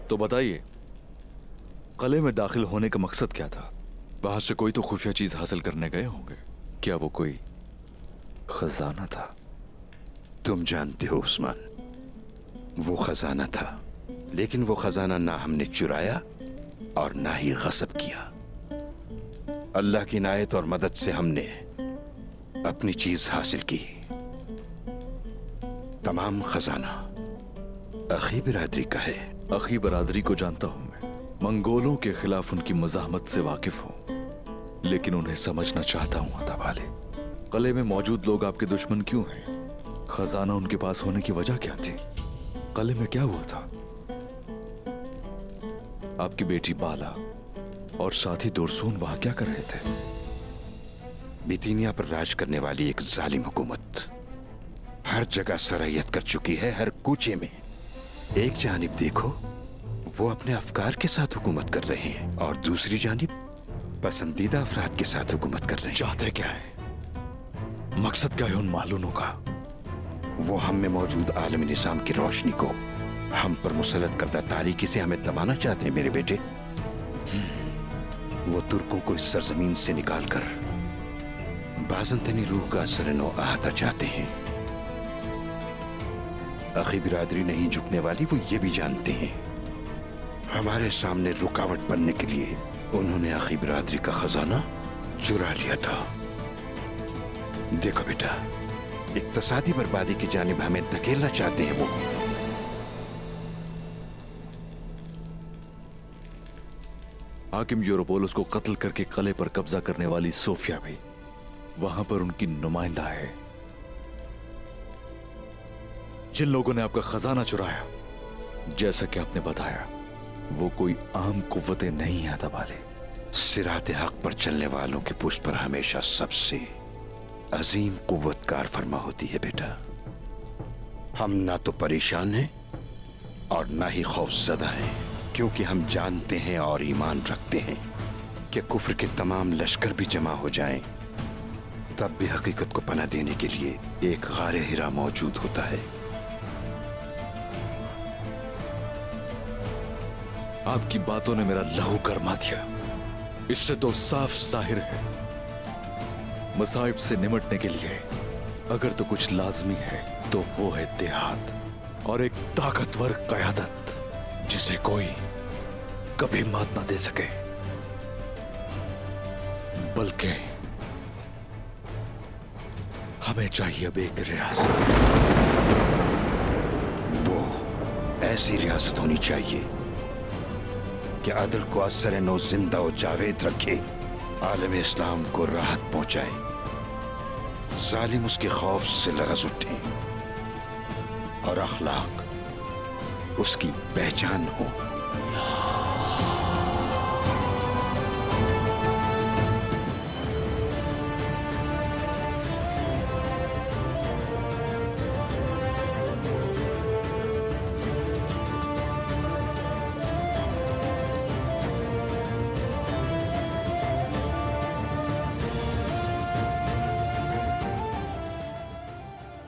तो बताइए, कले में दाखिल होने का मकसद क्या था? बाहर से कोई तो खुफिया चीज हासिल करने गए होंगे। क्या वो कोई खजाना था? तुम जानते हो उस्मान, वो खजाना था, लेकिन वो खजाना ना हमने चुराया और ना ही गस्ब किया। अल्लाह की इनायत और मदद से हमने अपनी चीज हासिल की। तमाम खजाना अखी बिरादरी का है। अखी बरादरी को जानता हूं मैं, मंगोलों के खिलाफ उनकी मज़ाहमत से वाकिफ हूं, लेकिन उन्हें समझना चाहता हूं अता वाले। कले में मौजूद लोग आपके दुश्मन क्यों हैं? खजाना उनके पास होने की वजह क्या थी? कले में क्या हुआ था? आपकी बेटी बाला और साथी दुरसून वहां क्या कर रहे थे? बितीनिया पर राज करने वाली एक जालिम हुकूमत हर जगह सरयत कर चुकी है, हर कूचे में। एक जानिब देखो, वो अपने अफकार के साथ हुकूमत कर रहे हैं और दूसरी जानिब पसंदीदा अफराद के साथ हुकूमत कर रहे हैं। चाहते क्या है? मकसद क्या है उन मालूनों का? वो हम में मौजूद आलमी निजाम की रोशनी को हम पर मुसल्लत करदा तारीकी से हमें दबाना चाहते हैं मेरे बेटे। वो तुर्कों को इस सरजमीन से निकालकर बाज़ंतनी रूह का असर-ए-नौ अहाता चाहते हैं। अखी बिरादरी नहीं झुकने वाली, वो ये भी जानते हैं। हमारे सामने रुकावट बनने के लिए उन्होंने अखी बिरादरी का खजाना चुरा लिया था। देखो बेटा, इक्तसादी बर्बादी की जानिब हमें धकेलना चाहते हैं वो। हाकिम यूरोपोलस को कत्ल करके कले पर कब्जा करने वाली सोफिया भी वहां पर उनकी नुमाइंदा है। जिन लोगों ने आपका खजाना चुराया, जैसा कि आपने बताया, वो कोई आम कुव्वतें नहीं है अता वाले। सिराते हक पर चलने वालों की पुष्ट पर हमेशा सबसे अजीम कुव्वत कार फरमा होती है बेटा। हम ना तो परेशान हैं और ना ही खौफजदा हैं, क्योंकि हम जानते हैं और ईमान रखते हैं कि कुफ्र के तमाम लश्कर भी जमा हो जाएं, तब भी हकीकत को पनाह देने के लिए एक गारे हिरा मौजूद होता है। आपकी बातों ने मेरा लहू गरमा दिया। इससे तो साफ जाहिर है, मसाइब से निमटने के लिए अगर तो कुछ लाजमी है तो वो है देहात और एक ताकतवर क़यादत, जिसे कोई कभी मात ना दे सके। बल्कि हमें चाहिए अब एक रियासत। वो ऐसी रियासत होनी चाहिए कि अदल को असर-ए-नौ जिंदा और जावेद रखे, आलम इस्लाम को राहत पहुंचाए, जालिम उसके खौफ से लरज़ उठे और अखलाक उसकी पहचान हो।